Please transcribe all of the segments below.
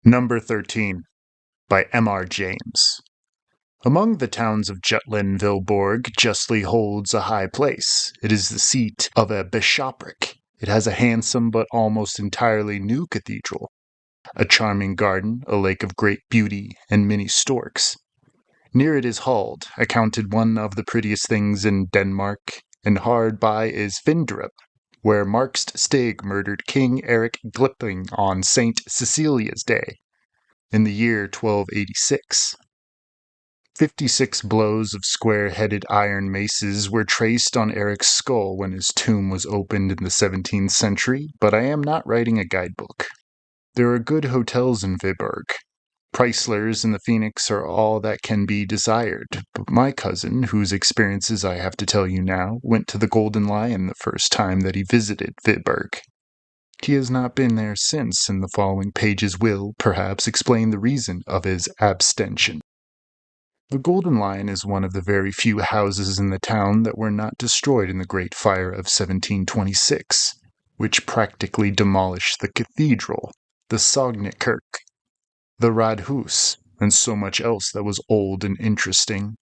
Number 13 by M.R. James. Among the towns of Jutland, Vilborg justly holds a high place. It is the seat of a bishopric. It has a handsome but almost entirely new cathedral, a charming garden, a lake of great beauty, and many storks. Near it is Hald, accounted one of the prettiest things in Denmark, and hard by is Vindrup, where Markst Stig murdered King Eric Glipping on St. Cecilia's Day, in the year 1286. 56 blows of square-headed iron maces were traced on Eric's skull when his tomb was opened in the 17th century, but I am not writing a guidebook. There are good hotels in Viborg. Pricelers and the Phoenix are all that can be desired, but my cousin, whose experiences I have to tell you now, went to the Golden Lion the first time that he visited Viborg. He has not been there since, and the following pages will, perhaps, explain the reason of his abstention. The Golden Lion is one of the very few houses in the town that were not destroyed in the Great Fire of 1726, which practically demolished the cathedral, the Sognekirk, the Radhus, and so much else that was old and interesting.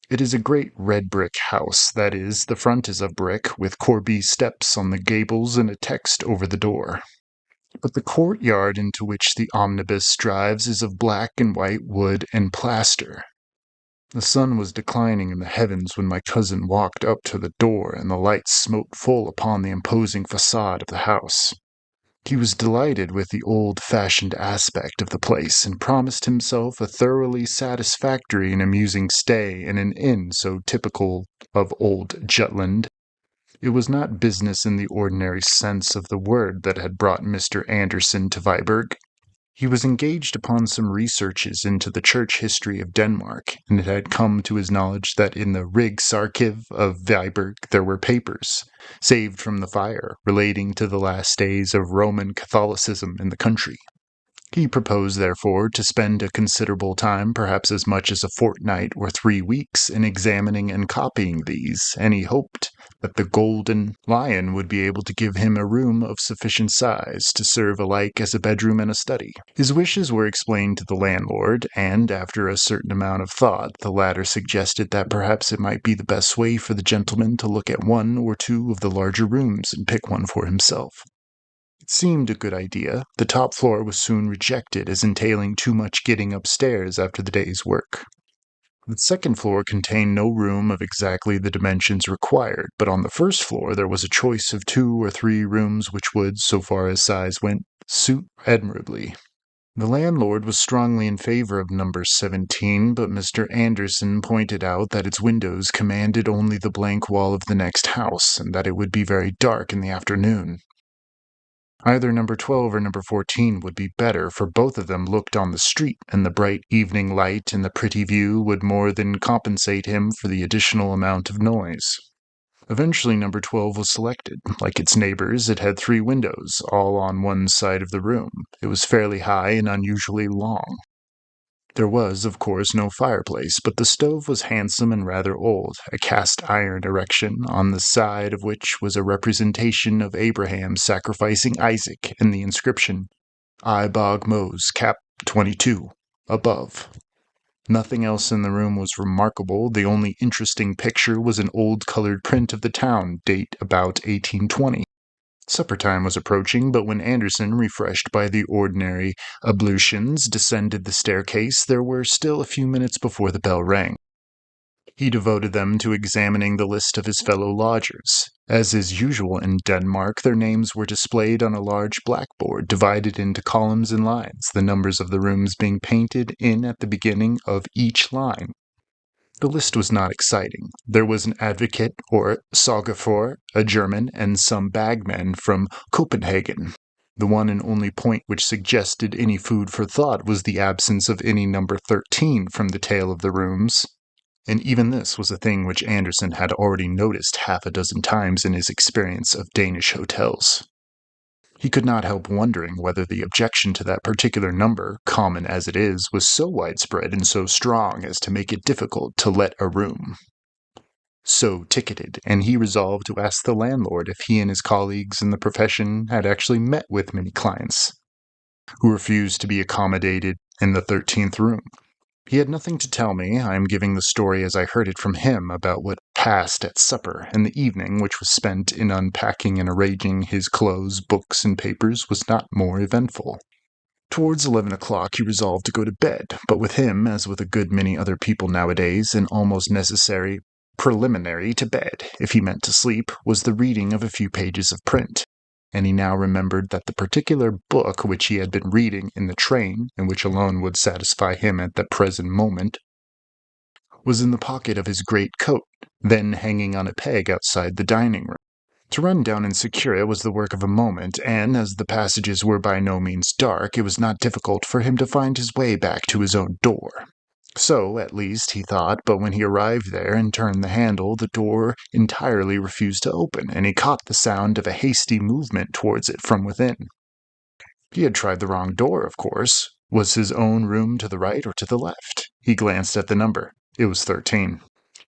It is a great red brick house, that is, the front is of brick, with corbie steps on the gables and a text over the door. But the courtyard into which the omnibus drives is of black and white wood and plaster. The sun was declining in the heavens when my cousin walked up to the door, and the light smote full upon the imposing facade of the house. He was delighted with the old-fashioned aspect of the place, and promised himself a thoroughly satisfactory and amusing stay in an inn so typical of old Jutland. It was not business in the ordinary sense of the word that had brought Mr. Anderson to Viborg. He was engaged upon some researches into the church history of Denmark, and it had come to his knowledge that in the Rigsarkiv of Viborg there were papers, saved from the fire, relating to the last days of Roman Catholicism in the country. He proposed, therefore, to spend a considerable time, perhaps as much as a fortnight or 3 weeks, in examining and copying these, and he hoped that the Golden Lion would be able to give him a room of sufficient size to serve alike as a bedroom and a study. His wishes were explained to the landlord, and, after a certain amount of thought, the latter suggested that perhaps it might be the best way for the gentleman to look at 1 or 2 of the larger rooms and pick one for himself. It seemed a good idea. The top floor was soon rejected as entailing too much getting upstairs after the day's work. The second floor contained no room of exactly the dimensions required, but on the first floor there was a choice of 2 or 3 rooms which would, so far as size went, suit admirably. The landlord was strongly in favor of number 17, but Mr. Anderson pointed out that its windows commanded only the blank wall of the next house, and that it would be very dark in the afternoon. Either number 12 or number 14 would be better, for both of them looked on the street, and the bright evening light and the pretty view would more than compensate him for the additional amount of noise. Eventually number 12 was selected. Like its neighbors, it had 3 windows, all on one side of the room. It was fairly high and unusually long. There was, of course, no fireplace, but the stove was handsome and rather old, a cast-iron erection, on the side of which was a representation of Abraham sacrificing Isaac, and the inscription, I Bog Mose, Cap 22, above. Nothing else in the room was remarkable. The only interesting picture was an old colored print of the town, date about 1820. Supper time was approaching, but when Anderson, refreshed by the ordinary ablutions, descended the staircase, there were still a few minutes before the bell rang. He devoted them to examining the list of his fellow lodgers. As is usual in Denmark, their names were displayed on a large blackboard, divided into columns and lines, the numbers of the rooms being painted in at the beginning of each line. The list was not exciting. There was an advocate, or sagafor, a German, and some bagmen from Copenhagen. The one and only point which suggested any food for thought was the absence of any number 13 from the tale of the rooms. And even this was a thing which Anderson had already noticed half a dozen times in his experience of Danish hotels. He could not help wondering whether the objection to that particular number, common as it is, was so widespread and so strong as to make it difficult to let a room. So ticketed, and he resolved to ask the landlord if he and his colleagues in the profession had actually met with many clients. who refused to be accommodated in the 13th room. He had nothing to tell me. I am giving the story as I heard it from him about what passed at supper, and the evening, which was spent in unpacking and arranging his clothes, books, and papers, was not more eventful. Towards 11 o'clock he resolved to go to bed, but with him, as with a good many other people nowadays, an almost necessary preliminary to bed, if he meant to sleep, was the reading of a few pages of print. And he now remembered that the particular book which he had been reading in the train, and which alone would satisfy him at the present moment, was in the pocket of his great coat, then hanging on a peg outside the dining room. To run down and secure it was the work of a moment, and as the passages were by no means dark, it was not difficult for him to find his way back to his own door. So, at least, he thought, but when he arrived there and turned the handle, the door entirely refused to open, and he caught the sound of a hasty movement towards it from within. He had tried the wrong door, of course. Was his own room to the right or to the left? He glanced at the number. It was 13.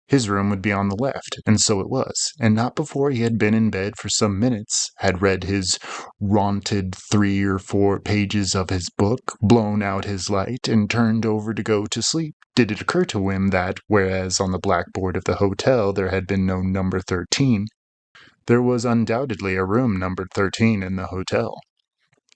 His room would be on the left, and so it was, and not before he had been in bed for some minutes, had read his vaunted 3 or 4 pages of his book, blown out his light, and turned over to go to sleep, did it occur to him that, whereas on the blackboard of the hotel there had been no number 13, there was undoubtedly a room numbered 13 in the hotel.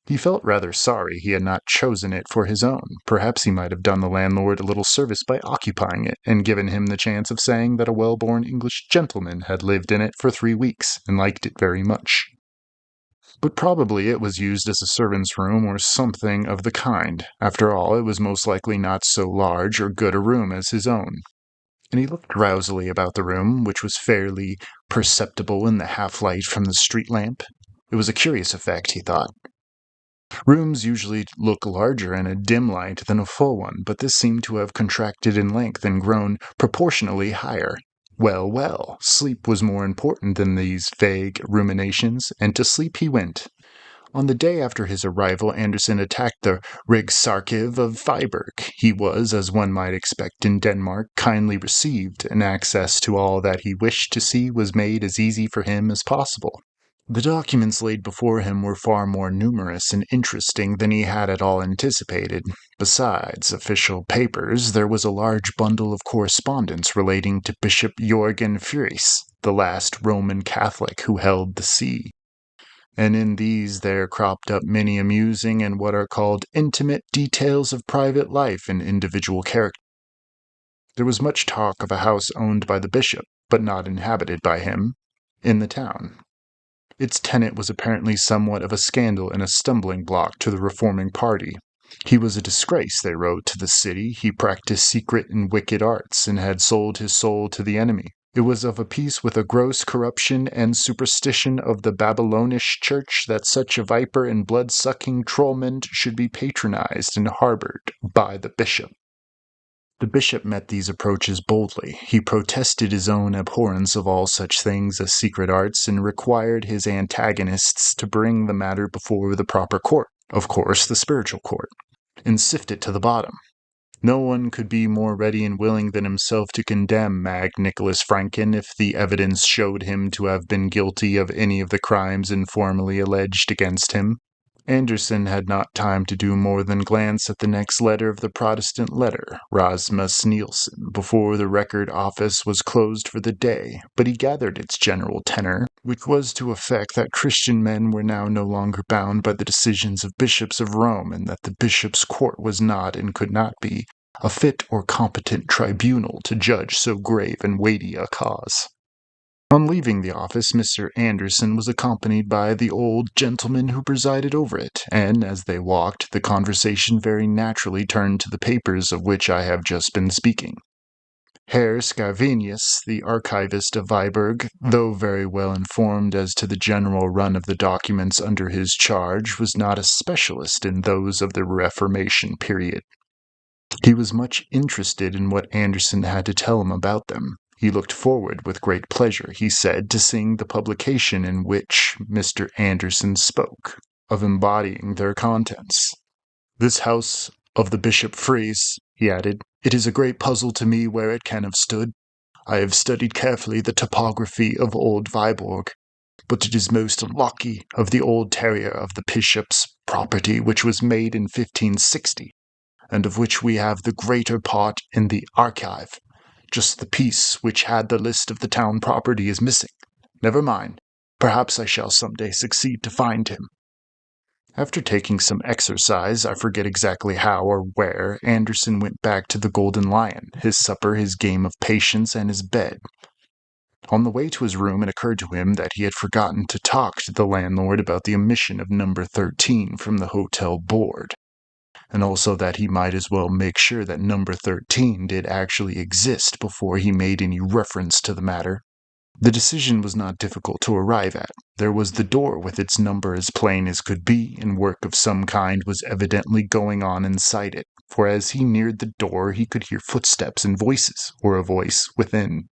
He felt rather sorry he had not chosen it for his own. Perhaps he might have done the landlord a little service by occupying it, and given him the chance of saying that a well-born English gentleman had lived in it for 3 weeks, and liked it very much. But probably it was used as a servant's room or something of the kind. After all, it was most likely not so large or good a room as his own. And he looked drowsily about the room, which was fairly perceptible in the half-light from the street lamp. It was a curious effect, he thought. Rooms usually look larger in a dim light than a full one, but this seemed to have contracted in length and grown proportionally higher. Well, well, sleep was more important than these vague ruminations, and to sleep he went. On the day after his arrival, Andersen attacked the Rigsarkiv of Viborg. He was, as one might expect in Denmark, kindly received, and access to all that he wished to see was made as easy for him as possible. The documents laid before him were far more numerous and interesting than he had at all anticipated. Besides official papers, there was a large bundle of correspondence relating to Bishop Jorgen Furius, the last Roman Catholic who held the see. And in these there cropped up many amusing and what are called intimate details of private life and individual character. There was much talk of a house owned by the bishop, but not inhabited by him, in the town. Its tenant was apparently somewhat of a scandal and a stumbling block to the reforming party. He was a disgrace, they wrote, to the city. He practiced secret and wicked arts, and had sold his soul to the enemy. It was of a piece with a gross corruption and superstition of the Babylonish church that such a viper and blood-sucking trollman should be patronized and harbored by the bishop. The bishop met these approaches boldly. He protested his own abhorrence of all such things as secret arts, and required his antagonists to bring the matter before the proper court, of course the spiritual court, and sift it to the bottom. No one could be more ready and willing than himself to condemn Mag Nicholas Franken if the evidence showed him to have been guilty of any of the crimes informally alleged against him. Andersen had not time to do more than glance at the next letter of the Protestant letter, Rasmus Nielsen, before the record office was closed for the day, but he gathered its general tenor, which was to effect that Christian men were now no longer bound by the decisions of bishops of Rome, and that the bishop's court was not and could not be a fit or competent tribunal to judge so grave and weighty a cause. On leaving the office, Mr. Andersen was accompanied by the old gentleman who presided over it, and as they walked, the conversation very naturally turned to the papers of which I have just been speaking. Herr Scavenius, the archivist of Viborg, though very well informed as to the general run of the documents under his charge, was not a specialist in those of the Reformation period. He was much interested in what Andersen had to tell him about them. He looked forward with great pleasure, he said, to seeing the publication in which Mr. Andersen spoke, of embodying their contents. This house of the Bishop Fries, he added, it is a great puzzle to me where it can have stood. I have studied carefully the topography of old Viborg, but it is most unlucky of the old terrier of the bishop's property which was made in 1560, and of which we have the greater part in the archive. Just the piece which had the list of the town property is missing. Never mind. Perhaps I shall some day succeed to find him." After taking some exercise, I forget exactly how or where, Anderson went back to the Golden Lion, his supper, his game of patience, and his bed. On the way to his room, it occurred to him that he had forgotten to talk to the landlord about the omission of number 13 from the hotel board, and also that he might as well make sure that number 13 did actually exist before he made any reference to the matter. The decision was not difficult to arrive at. There was the door with its number as plain as could be, and work of some kind was evidently going on inside it, for as he neared the door he could hear footsteps and voices, or a voice within.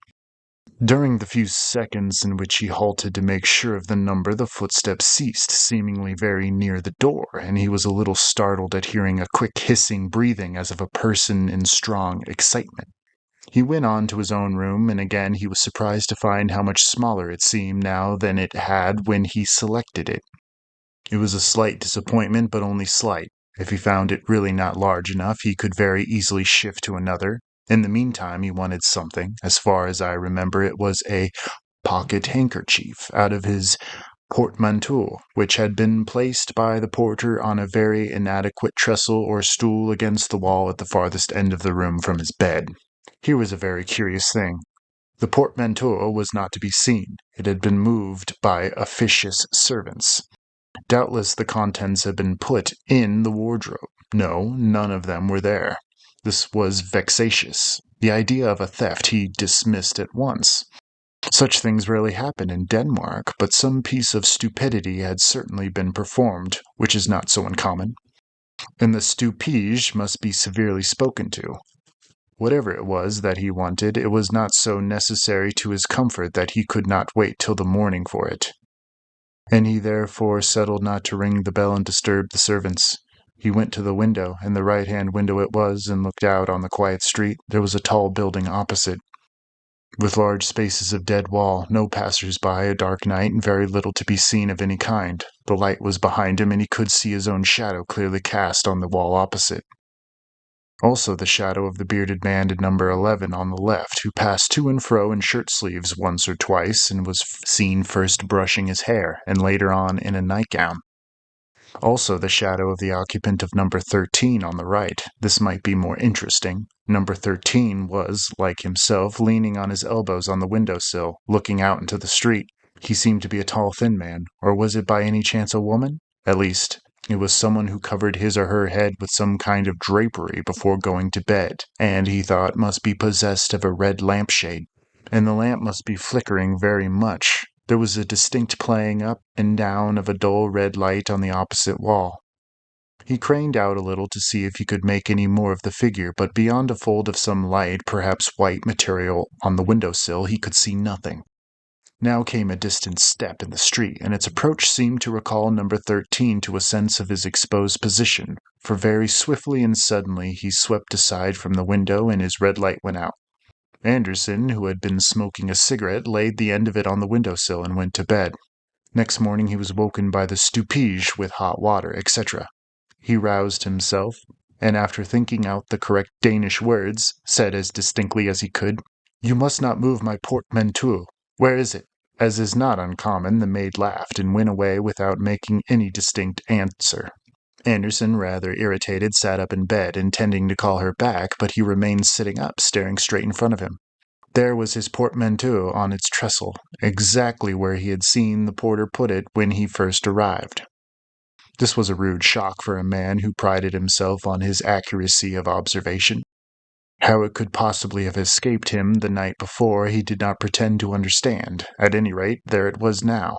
During the few seconds in which he halted to make sure of the number, the footsteps ceased, seemingly very near the door, and he was a little startled at hearing a quick hissing breathing as of a person in strong excitement. He went on to his own room, and again he was surprised to find how much smaller it seemed now than it had when he selected it. It was a slight disappointment, but only slight. If he found it really not large enough, he could very easily shift to another. In the meantime, he wanted something. As far as I remember, it was a pocket handkerchief out of his portmanteau, which had been placed by the porter on a very inadequate trestle or stool against the wall at the farthest end of the room from his bed. Here was a very curious thing. The portmanteau was not to be seen. It had been moved by officious servants. Doubtless the contents had been put in the wardrobe. No, none of them were there. This was vexatious. The idea of a theft he dismissed at once. Such things rarely happen in Denmark, but some piece of stupidity had certainly been performed, which is not so uncommon. And the stupige must be severely spoken to. Whatever it was that he wanted, it was not so necessary to his comfort that he could not wait till the morning for it. And he therefore settled not to ring the bell and disturb the servants. He went to the window, and the right-hand window it was, and looked out on the quiet street. There was a tall building opposite, with large spaces of dead wall, no passers-by, a dark night, and very little to be seen of any kind. The light was behind him, and he could see his own shadow clearly cast on the wall opposite. Also the shadow of the bearded man in number 11 on the left, who passed to and fro in shirt-sleeves once or twice, and was seen first brushing his hair, and later on in a nightgown. Also the shadow of the occupant of number 13 on the right. This might be more interesting. Number 13 was, like himself, leaning on his elbows on the windowsill, looking out into the street. He seemed to be a tall, thin man, or was it by any chance a woman? At least, it was someone who covered his or her head with some kind of drapery before going to bed, and he thought must be possessed of a red lampshade. And the lamp must be flickering very much. There was a distinct playing up and down of a dull red light on the opposite wall. He craned out a little to see if he could make any more of the figure, but beyond a fold of some light, perhaps white material, on the windowsill, he could see nothing. Now came a distant step in the street, and its approach seemed to recall number 13 to a sense of his exposed position, for very swiftly and suddenly he swept aside from the window and his red light went out. Anderson, who had been smoking a cigarette, laid the end of it on the windowsill and went to bed. Next morning he was woken by the stupige with hot water, etc. He roused himself, and after thinking out the correct Danish words, said as distinctly as he could, "You must not move my portmanteau. Where is it?" As is not uncommon, the maid laughed and went away without making any distinct answer. Anderson, rather irritated, sat up in bed, intending to call her back, but he remained sitting up, staring straight in front of him. There was his portmanteau on its trestle, exactly where he had seen the porter put it when he first arrived. This was a rude shock for a man who prided himself on his accuracy of observation. How it could possibly have escaped him the night before he did not pretend to understand. At any rate, there it was now.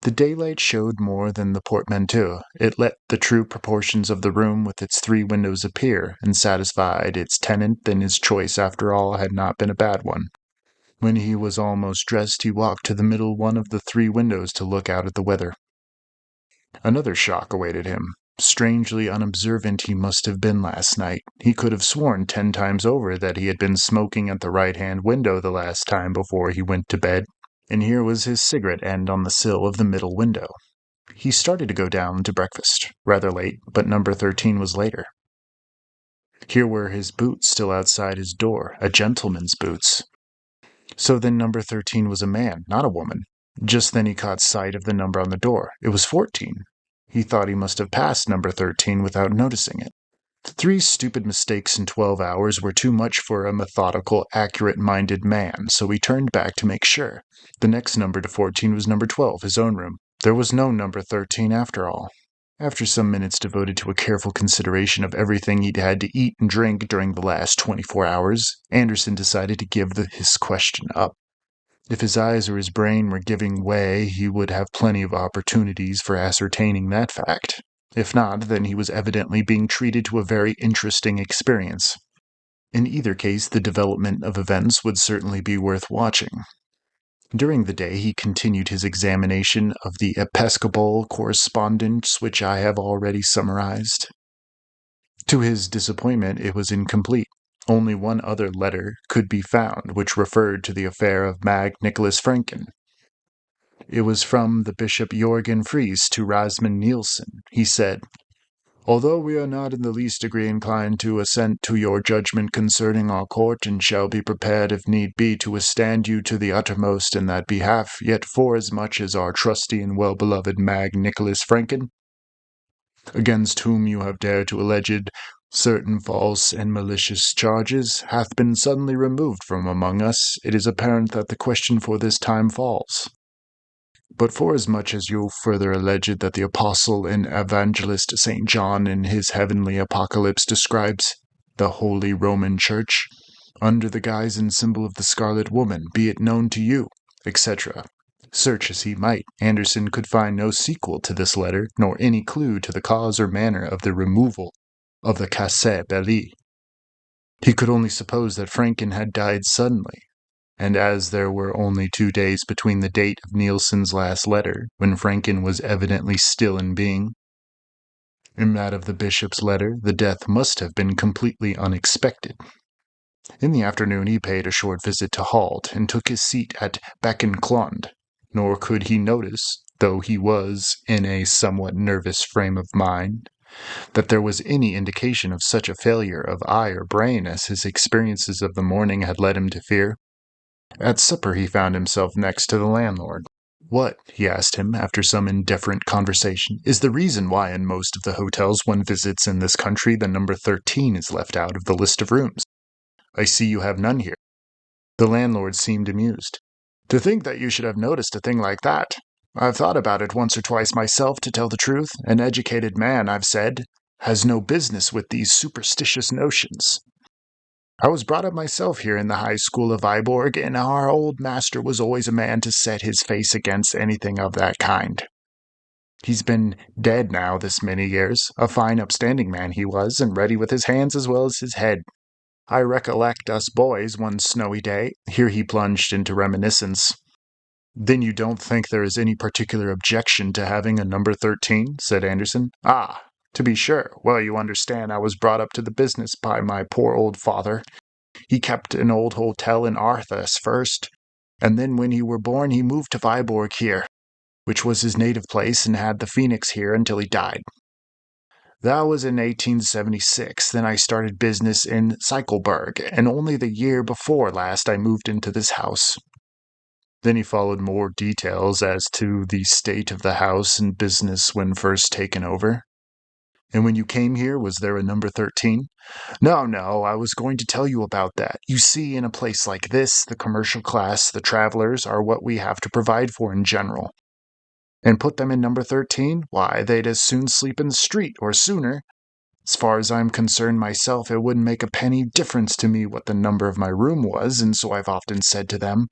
The daylight showed more than the portmanteau. It let the true proportions of the room with its 3 windows appear, and satisfied its tenant that his choice after all had not been a bad one. When he was almost dressed, he walked to the middle one of the 3 windows to look out at the weather. Another shock awaited him. Strangely unobservant he must have been last night. He could have sworn 10 times over that he had been smoking at the right-hand window the last time before he went to bed, and here was his cigarette end on the sill of the middle window. He started to go down to breakfast, rather late, but number 13 was later. Here were his boots still outside his door, a gentleman's boots. So then number 13 was a man, not a woman. Just then he caught sight of the number on the door. It was 14. He thought he must have passed number 13 without noticing it. 3 stupid mistakes in 12 hours were too much for a methodical, accurate-minded man, so he turned back to make sure. The next number to 14 was number 12, his own room. There was no number 13 after all. After some minutes devoted to a careful consideration of everything he'd had to eat and drink during the last 24 hours, Anderson decided to give his question up. If his eyes or his brain were giving way, he would have plenty of opportunities for ascertaining that fact. If not, then he was evidently being treated to a very interesting experience. In either case, the development of events would certainly be worth watching. During the day, he continued his examination of the Episcopal correspondence, which I have already summarized. To his disappointment, it was incomplete. Only one other letter could be found, which referred to the affair of Mag Nicholas Franken. It was from the Bishop Jorgen Fries to Rasmus Nielsen. He said, "Although we are not in the least degree inclined to assent to your judgment concerning our court, and shall be prepared, if need be, to withstand you to the uttermost in that behalf, yet forasmuch as our trusty and well-beloved Mag Nicholas Franken, against whom you have dared to allege certain false and malicious charges, hath been suddenly removed from among us, it is apparent that the question for this time falls. But forasmuch as you further allege that the apostle and evangelist St. John in his heavenly apocalypse describes the Holy Roman Church under the guise and symbol of the Scarlet Woman, be it known to you, etc." Search as he might, Anderson could find no sequel to this letter, nor any clue to the cause or manner of the removal of the casse belli. He could only suppose that Franken had died suddenly, and as there were only 2 days between the date of Nielsen's last letter, when Franken was evidently still in being, and that of the bishop's letter, the death must have been completely unexpected. In the afternoon he paid a short visit to Halt, and took his seat at Bechenclond. Nor could he notice, though he was in a somewhat nervous frame of mind, that there was any indication of such a failure of eye or brain as his experiences of the morning had led him to fear. At supper he found himself next to the landlord. "What," he asked him, after some indifferent conversation, "is the reason why in most of the hotels one visits in this country the number 13 is left out of the list of rooms? I see you have none here." The landlord seemed amused. "To think that you should have noticed a thing like that! I've thought about it once or twice myself, to tell the truth. An educated man, I've said, has no business with these superstitious notions. I was brought up myself here in the high school of Viborg, and our old master was always a man to set his face against anything of that kind. He's been dead now this many years. A fine upstanding man he was, and ready with his hands as well as his head. I recollect us boys one snowy day." Here he plunged into reminiscence. "Then you don't think there is any particular objection to having a number 13? said Anderson. "Ah, to be sure. Well, you understand, I was brought up to the business by my poor old father. He kept an old hotel in Arthas first, and then when he were born he moved to Viborg here, which was his native place, and had the Phoenix here until he died. That was in 1876. Then I started business in Cykelberg, and only the year before last I moved into this house." Then he followed more details as to the state of the house and business when first taken over. "And when you came here, was there a number 13? No, I was going to tell you about that. You see, in a place like this, the commercial class, the travelers, are what we have to provide for in general. And put them in number 13? Why, they'd as soon sleep in the street, or sooner. As far as I'm concerned myself, it wouldn't make a penny difference to me what the number of my room was, and so I've often said to them,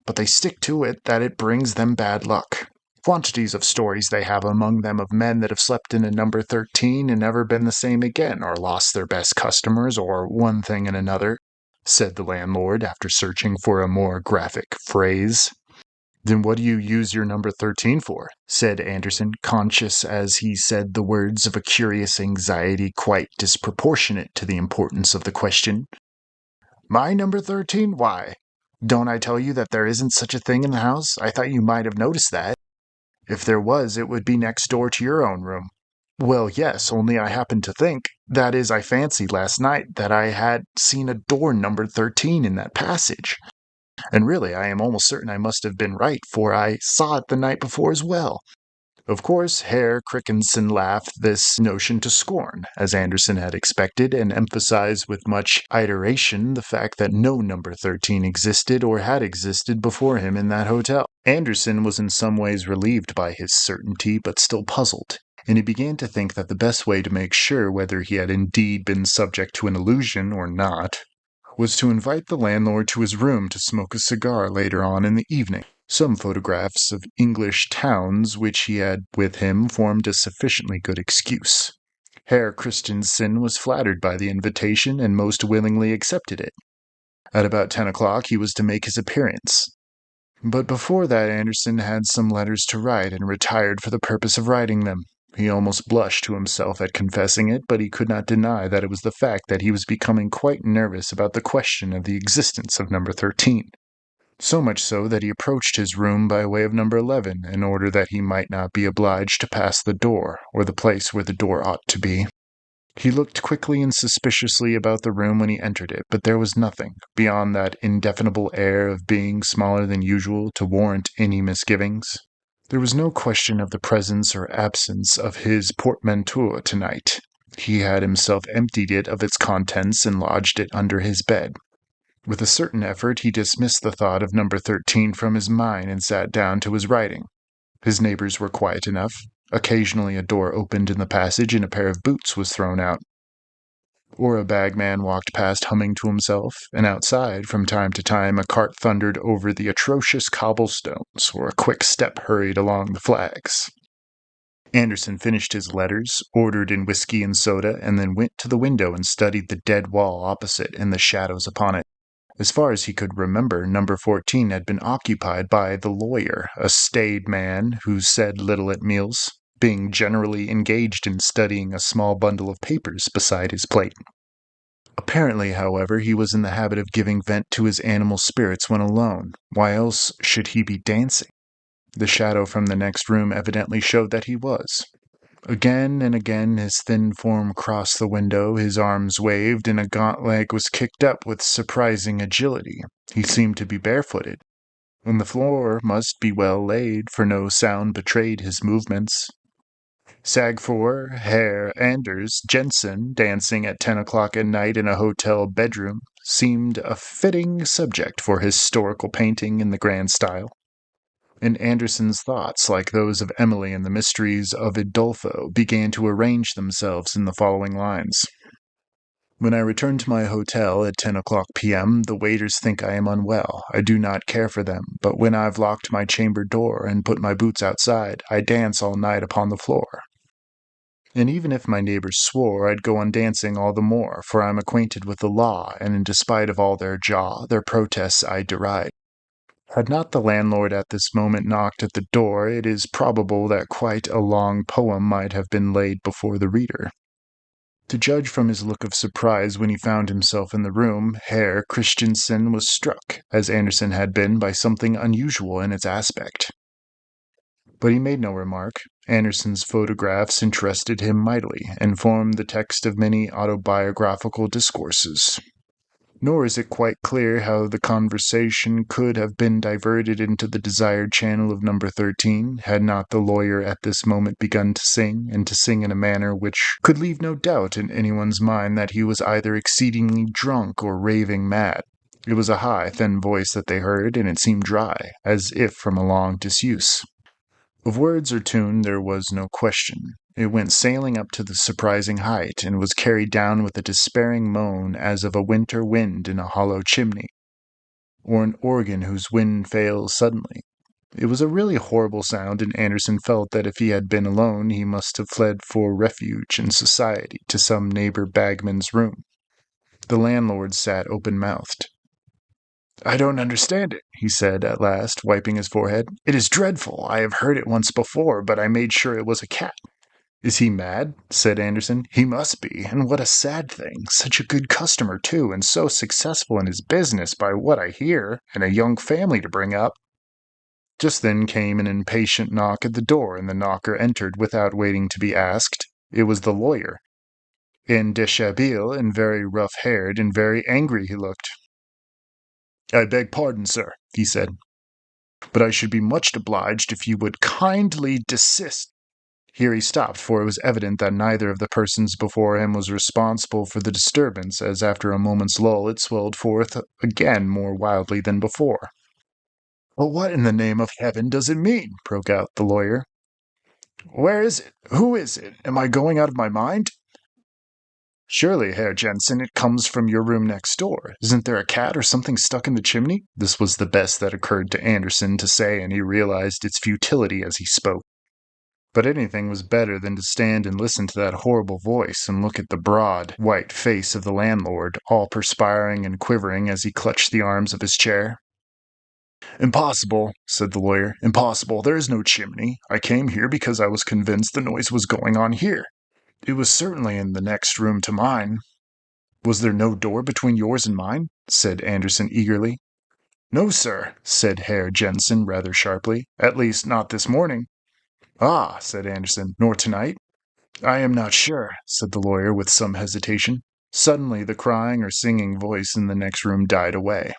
but they stick to it, that it brings them bad luck. Quantities of stories they have among them of men that have slept in a number 13 and never been the same again, or lost their best customers, or one thing and another," said the landlord, after searching for a more graphic phrase. "Then what do you use your number 13 for?" said Anderson, conscious as he said the words of a curious anxiety quite disproportionate to the importance of the question. "My number 13? Why, don't I tell you that there isn't such a thing in the house? I thought you might have noticed that." If there was, it would be next door to your own room. Well, yes, only I happened to think, that is, I fancied last night that I had seen a door numbered 13 in that passage. And really, I am almost certain I must have been right, for I saw it the night before as well. Of course, Herr Krickensen laughed this notion to scorn, as Anderson had expected, and emphasized with much iteration the fact that no number 13 existed or had existed before him in that hotel. Anderson was in some ways relieved by his certainty, but still puzzled, and he began to think that the best way to make sure whether he had indeed been subject to an illusion or not was to invite the landlord to his room to smoke a cigar later on in the evening. Some photographs of English towns which he had with him formed a sufficiently good excuse. Herr Christensen was flattered by the invitation and most willingly accepted it. At about 10 o'clock he was to make his appearance. But before that Anderson had some letters to write and retired for the purpose of writing them. He almost blushed to himself at confessing it, but he could not deny that it was the fact that he was becoming quite nervous about the question of the existence of number 13. So much so that he approached his room by way of number 11 in order that he might not be obliged to pass the door, or the place where the door ought to be. He looked quickly and suspiciously about the room when he entered it, but there was nothing, beyond that indefinable air of being smaller than usual, to warrant any misgivings. There was no question of the presence or absence of his portmanteau tonight. He had himself emptied it of its contents and lodged it under his bed. With a certain effort he dismissed the thought of number 13 from his mind and sat down to his writing. His neighbors were quiet enough. Occasionally a door opened in the passage and a pair of boots was thrown out. Or a bagman walked past humming to himself, and outside, from time to time, a cart thundered over the atrocious cobblestones, or a quick step hurried along the flags. Anderson finished his letters, ordered in whiskey and soda, and then went to the window and studied the dead wall opposite and the shadows upon it. As far as he could remember, number 14 had been occupied by the lawyer, a staid man who said little at meals, being generally engaged in studying a small bundle of papers beside his plate. Apparently, however, he was in the habit of giving vent to his animal spirits when alone. Why else should he be dancing? The shadow from the next room evidently showed that he was. Again and again his thin form crossed the window, his arms waved, and a gaunt leg was kicked up with surprising agility. He seemed to be barefooted, and the floor must be well laid, for no sound betrayed his movements. Sagfor, Herr Anders Jensen, dancing at 10 o'clock at night in a hotel bedroom, seemed a fitting subject for historical painting in the grand style. And Anderson's thoughts, like those of Emily in the Mysteries of Udolpho, began to arrange themselves in the following lines. When I return to my hotel at 10 o'clock p.m., the waiters think I am unwell. I do not care for them, but when I've locked my chamber door and put my boots outside, I dance all night upon the floor. And even if my neighbors swore, I'd go on dancing all the more, for I'm acquainted with the law, and in despite of all their protests I deride. Had not the landlord at this moment knocked at the door, it is probable that quite a long poem might have been laid before the reader. To judge from his look of surprise when he found himself in the room, Herr Christensen was struck, as Anderson had been, by something unusual in its aspect. But he made no remark. Anderson's photographs interested him mightily, and formed the text of many autobiographical discourses. Nor is it quite clear how the conversation could have been diverted into the desired channel of number 13, had not the lawyer at this moment begun to sing, and to sing in a manner which could leave no doubt in anyone's mind that he was either exceedingly drunk or raving mad. It was a high, thin voice that they heard, and it seemed dry, as if from a long disuse. Of words or tune there was no question. It went sailing up to the surprising height, and was carried down with a despairing moan as of a winter wind in a hollow chimney, or an organ whose wind fails suddenly. It was a really horrible sound, and Anderson felt that if he had been alone he must have fled for refuge in society to some neighbor bagman's room. The landlord sat open-mouthed. "I don't understand it," he said at last, wiping his forehead. "It is dreadful. I have heard it once before, but I made sure it was a cat." "Is he mad?" said Anderson. "He must be, and what a sad thing. Such a good customer, too, and so successful in his business, by what I hear, and a young family to bring up." Just then came an impatient knock at the door, and the knocker entered without waiting to be asked. It was the lawyer. In dishabille and very rough-haired and very angry he looked. "I beg pardon, sir," he said, "but I should be much obliged if you would kindly desist." Here he stopped, for it was evident that neither of the persons before him was responsible for the disturbance, as after a moment's lull it swelled forth again more wildly than before. "But what in the name of heaven does it mean?" broke out the lawyer. "Where is it? Who is it? Am I going out of my mind?" "Surely, Herr Jensen, it comes from your room next door. Isn't there a cat or something stuck in the chimney?" This was the best that occurred to Anderson to say, and he realized its futility as he spoke. But anything was better than to stand and listen to that horrible voice and look at the broad, white face of the landlord, all perspiring and quivering as he clutched the arms of his chair. "Impossible," said the lawyer. "Impossible. There is no chimney. I came here because I was convinced the noise was going on here. It was certainly in the next room to mine." "Was there no door between yours and mine?" said Anderson eagerly. "No, sir," said Herr Jensen rather sharply. "At least, not this morning." "Ah," said Anderson, "nor tonight?" "I am not sure," said the lawyer with some hesitation. Suddenly the crying or singing voice in the next room died away,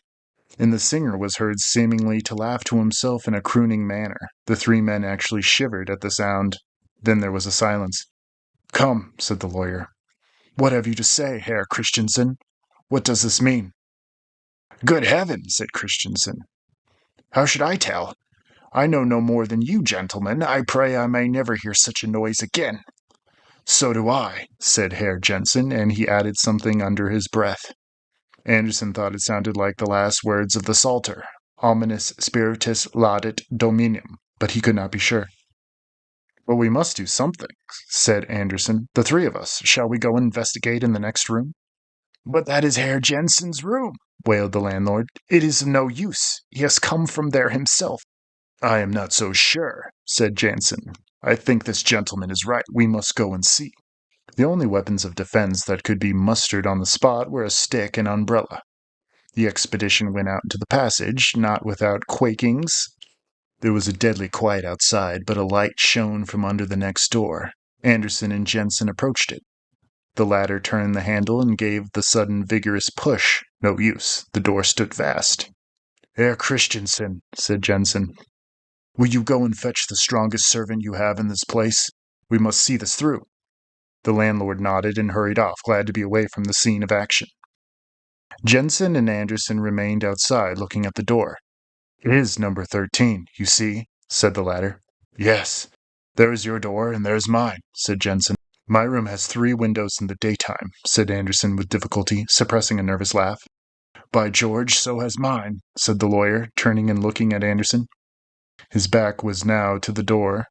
and the singer was heard seemingly to laugh to himself in a crooning manner. The three men actually shivered at the sound. Then there was a silence. "Come," said the lawyer. "What have you to say, Herr Christensen? What does this mean?" "Good heaven," said Christensen. "How should I tell? I know no more than you, gentlemen. I pray I may never hear such a noise again." "So do I," said Herr Jensen, and he added something under his breath. Anderson thought it sounded like the last words of the Psalter, Omnis Spiritus Laudet Dominum, but he could not be sure. "But we must do something," said Anderson. "The three of us. Shall we go and investigate in the next room?" "But that is Herr Jensen's room," wailed the landlord. "It is of no use. He has come from there himself." "I am not so sure," said Jansen. "I think this gentleman is right. We must go and see." The only weapons of defense that could be mustered on the spot were a stick and umbrella. The expedition went out into the passage, not without quakings. There was a deadly quiet outside, but a light shone from under the next door. Anderson and Jensen approached it. The latter turned the handle and gave the sudden vigorous push. No use. The door stood fast. "Herr Christensen," said Jensen, "will you go and fetch the strongest servant you have in this place? We must see this through." The landlord nodded and hurried off, glad to be away from the scene of action. Jensen and Anderson remained outside, looking at the door. "It is number 13, you see," said the latter. "Yes. There is your door, and there's mine," said Jensen. "My room has 3 windows in the daytime," said Anderson with difficulty, suppressing a nervous laugh. "By George, so has mine," said the lawyer, turning and looking at Anderson. His back was now to the door.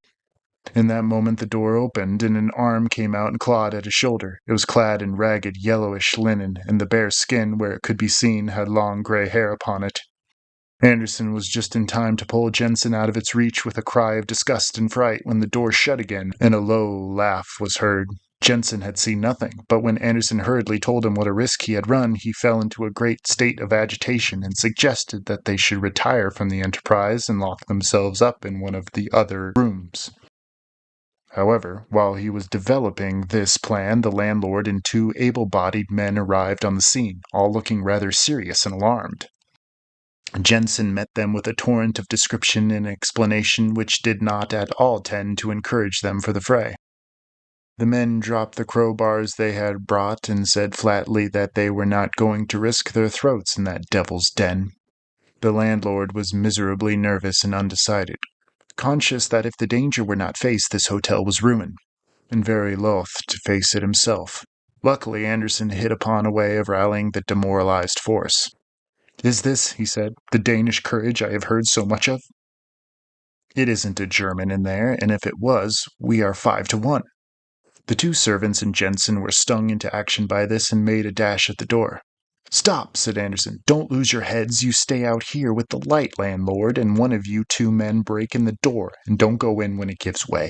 In that moment the door opened, and an arm came out and clawed at his shoulder. It was clad in ragged, yellowish linen, and the bare skin, where it could be seen, had long gray hair upon it. Anderson was just in time to pull Jensen out of its reach with a cry of disgust and fright when the door shut again, and a low laugh was heard. Jensen had seen nothing, but when Anderson hurriedly told him what a risk he had run, he fell into a great state of agitation and suggested that they should retire from the enterprise and lock themselves up in one of the other rooms. However, while he was developing this plan, the landlord and 2 able-bodied men arrived on the scene, all looking rather serious and alarmed. Jensen met them with a torrent of description and explanation which did not at all tend to encourage them for the fray. The men dropped the crowbars they had brought and said flatly that they were not going to risk their throats in that devil's den. The landlord was miserably nervous and undecided, conscious that if the danger were not faced, this hotel was ruined, and very loath to face it himself. Luckily, Anderson hit upon a way of rallying the demoralized force. "Is this," he said, "the Danish courage I have heard so much of?" "It isn't a German in there, and if it was, we are 5 to 1. The 2 servants and Jensen were stung into action by this and made a dash at the door. "Stop," said Anderson. "Don't lose your heads. You stay out here with the light, landlord, and one of you 2 men break in the door, and don't go in when it gives way."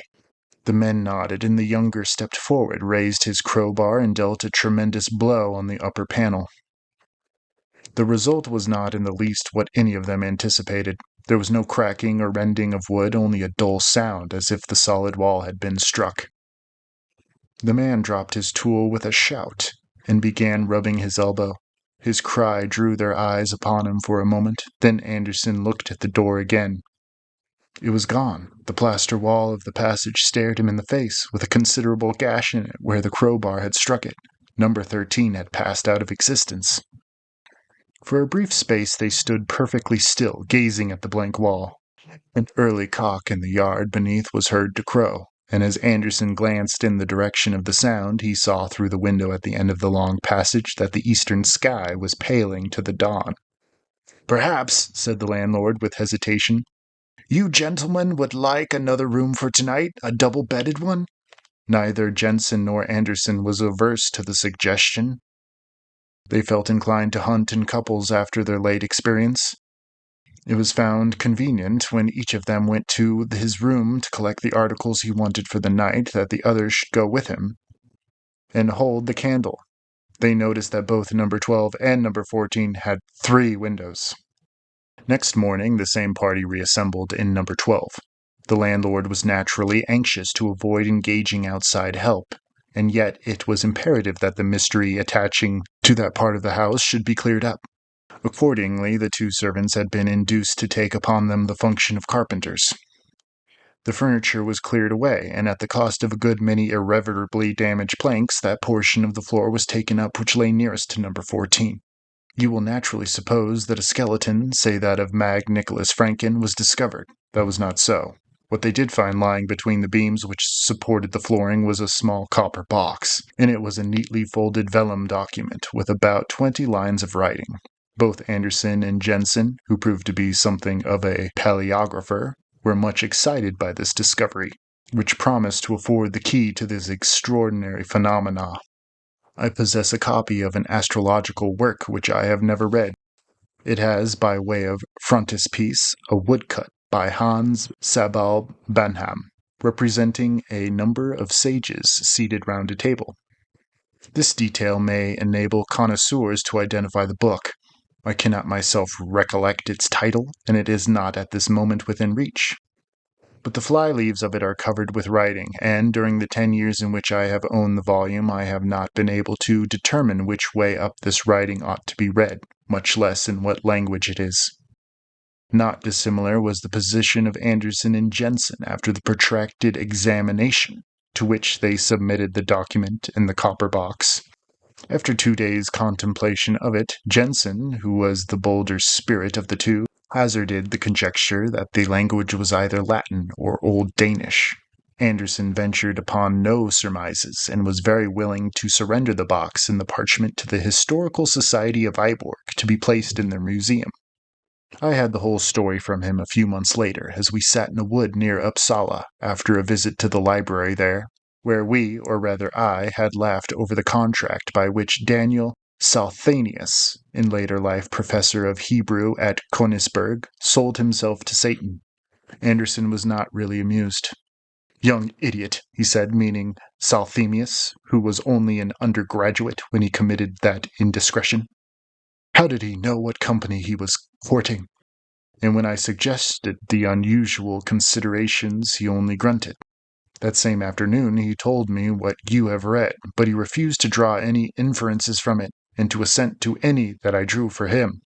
The men nodded, and the younger stepped forward, raised his crowbar, and dealt a tremendous blow on the upper panel. The result was not in the least what any of them anticipated. There was no cracking or rending of wood, only a dull sound, as if the solid wall had been struck. The man dropped his tool with a shout and began rubbing his elbow. His cry drew their eyes upon him for a moment. Then Anderson looked at the door again. It was gone. The plaster wall of the passage stared him in the face, with a considerable gash in it where the crowbar had struck it. Number 13 had passed out of existence. For a brief space they stood perfectly still, gazing at the blank wall. An early cock in the yard beneath was heard to crow, and as Anderson glanced in the direction of the sound, he saw through the window at the end of the long passage that the eastern sky was paling to the dawn. "Perhaps," said the landlord with hesitation, "you gentlemen would like another room for tonight, a double-bedded one?" Neither Jensen nor Anderson was averse to the suggestion. They felt inclined to hunt in couples after their late experience. It was found convenient when each of them went to his room to collect the articles he wanted for the night that the other should go with him and hold the candle. They noticed that both number 12 and number 14 had 3 windows. Next morning, the same party reassembled in number 12. The landlord was naturally anxious to avoid engaging outside help, and yet it was imperative that the mystery attaching to that part of the house should be cleared up. Accordingly, the 2 servants had been induced to take upon them the function of carpenters. The furniture was cleared away, and at the cost of a good many irreparably damaged planks, that portion of the floor was taken up which lay nearest to number 14. You will naturally suppose that a skeleton, say that of Mag Nicholas Franken, was discovered. That was not so. What they did find lying between the beams which supported the flooring was a small copper box. In it was a neatly folded vellum document with about 20 lines of writing. Both Anderson and Jensen, who proved to be something of a paleographer, were much excited by this discovery, which promised to afford the key to this extraordinary phenomena. I possess a copy of an astrological work which I have never read. It has, by way of frontispiece, a woodcut by Hans Sabal Banham, representing a number of sages seated round a table. This detail may enable connoisseurs to identify the book. I cannot myself recollect its title, and it is not at this moment within reach. But the fly-leaves of it are covered with writing, and during the 10 years in which I have owned the volume, I have not been able to determine which way up this writing ought to be read, much less in what language it is. Not dissimilar was the position of Anderson and Jensen after the protracted examination to which they submitted the document in the copper box. After 2 days' contemplation of it, Jensen, who was the bolder spirit of the 2, hazarded the conjecture that the language was either Latin or Old Danish. Anderson ventured upon no surmises, and was very willing to surrender the box and the parchment to the Historical Society of Viborg to be placed in their museum. I had the whole story from him a few months later, as we sat in a wood near Uppsala after a visit to the library there, where we, or rather I, had laughed over the contract by which Daniel Salthanius, in later life professor of Hebrew at Königsberg, sold himself to Satan. Anderson was not really amused. "Young idiot," he said, meaning Salthemius, who was only an undergraduate when he committed that indiscretion. How did he know what company he was courting? And when I suggested the unusual considerations, he only grunted. That same afternoon he told me what you have read, but he refused to draw any inferences from it, and to assent to any that I drew for him.